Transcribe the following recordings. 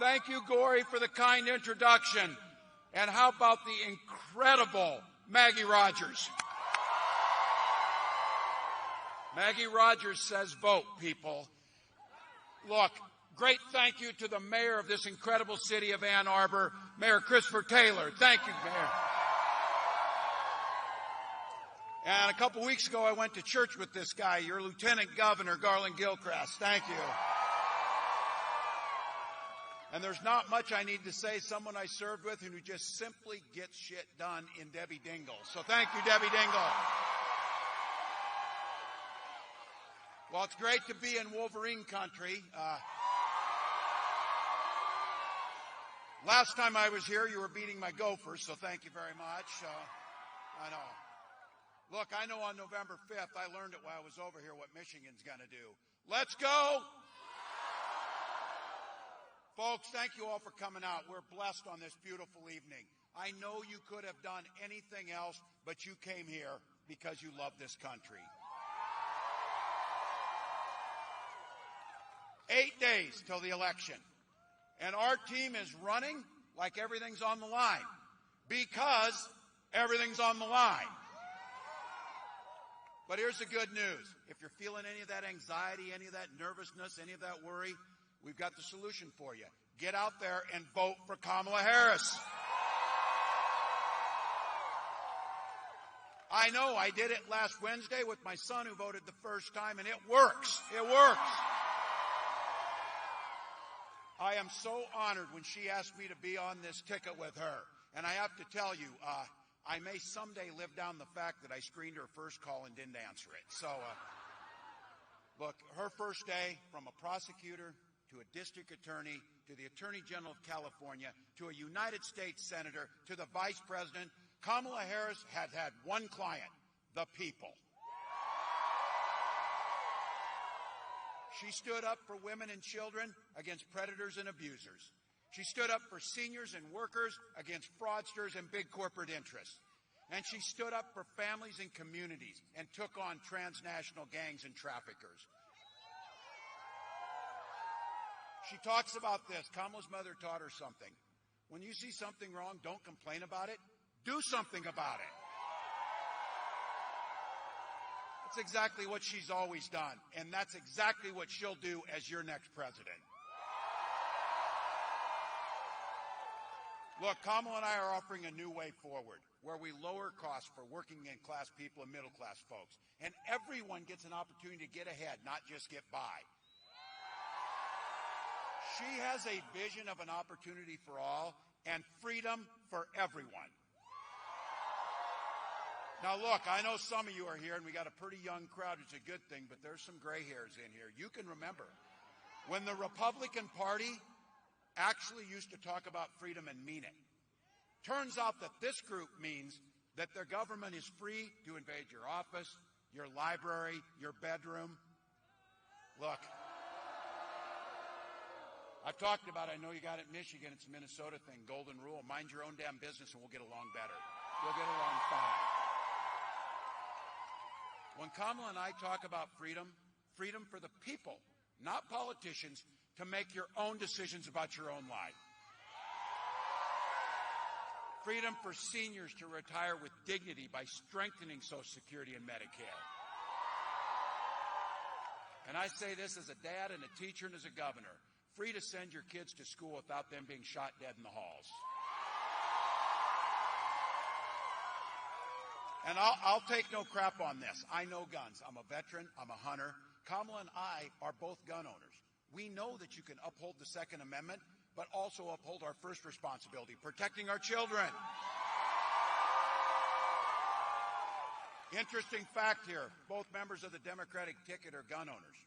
Thank you, Gory, for the kind introduction. And how about the incredible Maggie Rogers? Maggie Rogers says vote, people. Look, great thank you to the mayor of this incredible city of Ann Arbor, Mayor Christopher Taylor. Thank you, Mayor. And a couple weeks ago, I went to church with this guy, your Lieutenant Governor, Garland Gilchrist. Thank you. And there's not much I need to say. Someone I served with who just simply gets shit done in Debbie Dingle. So thank you, Debbie Dingle. Well, it's great to be in Wolverine country. Last time I was here, you were beating my Gophers, so thank you very much. I know. Look, I know on November 5th, I learned it while I was over here what Michigan's going to do. Let's go! Folks, thank you all for coming out. We're blessed on this beautiful evening. I know you could have done anything else, but you came here because you love this country. 8 days till the election. And our team is running like everything's on the line. Because everything's on the line. But here's the good news. If you're feeling any of that anxiety, any of that nervousness, any of that worry, we've got the solution for you. Get out there and vote for Kamala Harris. I know I did it last Wednesday with my son who voted the first time, and it works. It works. I am so honored when she asked me to be on this ticket with her. And I have to tell you, I may someday live down the fact that I screened her first call and didn't answer it. So, look, her first day from a prosecutor to a district attorney to the Attorney General of California to a United States Senator to the Vice President, Kamala Harris had one client, the people. She stood up for women and children against predators and abusers. She stood up for seniors and workers against fraudsters and big corporate interests. And she stood up for families and communities and took on transnational gangs and traffickers. She talks about this. Kamala's mother taught her something. When you see something wrong, don't complain about it. Do something about it. That's exactly what she's always done, and that's exactly what she'll do as your next president. Look, Kamala and I are offering a new way forward where we lower costs for working class people and middle class folks, and everyone gets an opportunity to get ahead, not just get by. She has a vision of an opportunity for all and freedom for everyone. Now, look, I know some of you are here, and we got a pretty young crowd. It's a good thing, but there's some gray hairs in here. You can remember when the Republican Party actually used to talk about freedom and mean it. Turns out that this group means that their government is free to invade your office, your library, your bedroom. Look, I've talked about it. I know you got it in Michigan. It's a Minnesota thing, golden rule. Mind your own damn business, and we'll get along better. We'll get along fine. When Kamala and I talk about freedom, freedom for the people, not politicians, to make your own decisions about your own life. Freedom for seniors to retire with dignity by strengthening Social Security and Medicare. And I say this as a dad and a teacher and as a governor. Free to send your kids to school without them being shot dead in the halls. And I'll take no crap on this. I know guns. I'm a veteran. I'm a hunter. Kamala and I are both gun owners. We know that you can uphold the Second Amendment, but also uphold our first responsibility, protecting our children. Interesting fact here. Both members of the Democratic ticket are gun owners.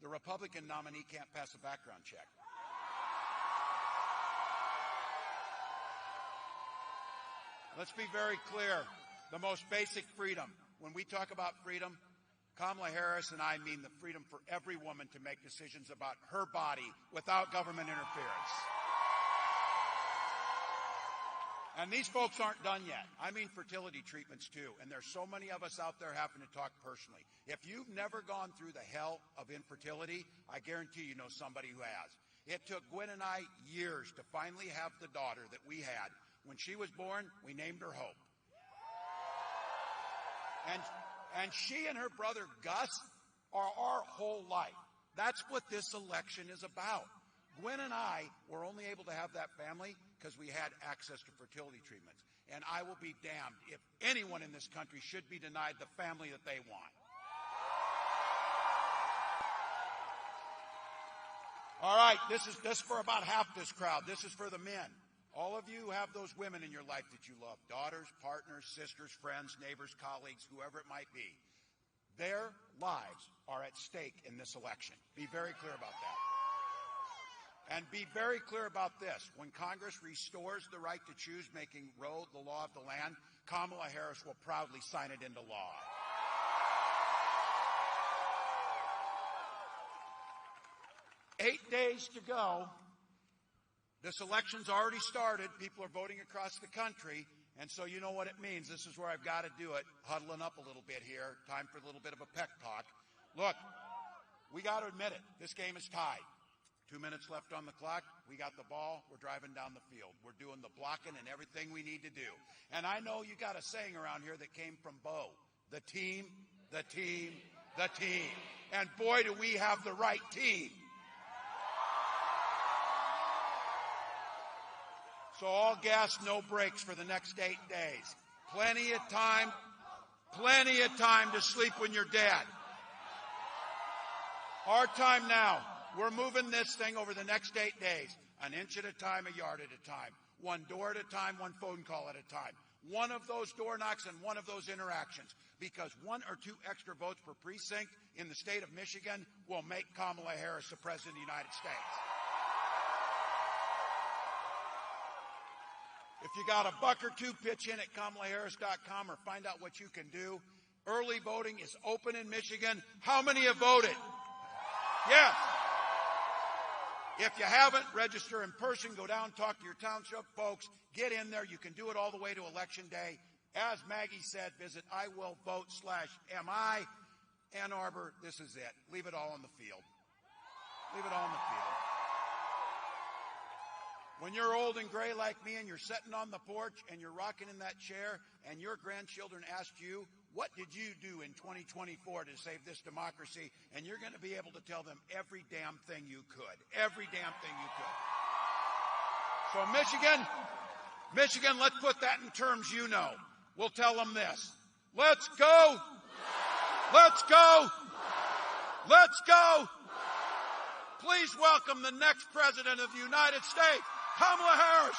The Republican nominee can't pass a background check. Let's be very clear. The most basic freedom. When we talk about freedom, Kamala Harris and I mean the freedom for every woman to make decisions about her body without government interference. And these folks aren't done yet. I mean fertility treatments too. And there's so many of us out there having to talk personally. If you've never gone through the hell of infertility, I guarantee you know somebody who has. It took Gwen and I years to finally have the daughter that we had. When she was born, we named her Hope. And she and her brother Gus are our whole life. That's what this election is about. Gwen and I were only able to have that family because we had access to fertility treatments. And I will be damned if anyone in this country should be denied the family that they want. All right, this is for about half this crowd. This is for the men. All of you have those women in your life that you love. Daughters, partners, sisters, friends, neighbors, colleagues, whoever it might be. Their lives are at stake in this election. Be very clear about that. And be very clear about this. When Congress restores the right to choose, making Roe the law of the land, Kamala Harris will proudly sign it into law. Eight days to go. This election's already started. People are voting across the country. And so you know what it means. This is where I've got to do it. Huddling up a little bit here. Time for a little bit of a pep talk. Look, we got to admit it. This game is tied. 2 minutes left on the clock. We got the ball. We're driving down the field. We're doing the blocking and everything we need to do. And I know you got a saying around here that came from Bo. The team, the team, the team. And boy, do we have the right team. So all gas, no brakes for the next 8 days. Plenty of time to sleep when you're dead. Our time now. We're moving this thing over the next 8 days, an inch at a time, a yard at a time, one door at a time, one phone call at a time. One of those door knocks and one of those interactions, because 1 or 2 extra votes per precinct in the state of Michigan will make Kamala Harris the President of the United States. If you got a buck or two, pitch in at KamalaHarris.com or find out what you can do. Early voting is open in Michigan. How many have voted? Yes. If you haven't, register in person. Go down, talk to your township folks. Get in there. You can do it all the way to Election Day. As Maggie said, visit iwillvote.mi. Ann Arbor, this is it. Leave it all on the field. Leave it all on the field. When you're old and gray like me and you're sitting on the porch and you're rocking in that chair and your grandchildren ask you, what did you do in 2024 to save this democracy? And you're going to be able to tell them every damn thing you could. Every damn thing you could. So Michigan, let's put that in terms you know. We'll tell them this. Let's go. Let's go. Let's go. Please welcome the next President of the United States, Kamala Harris.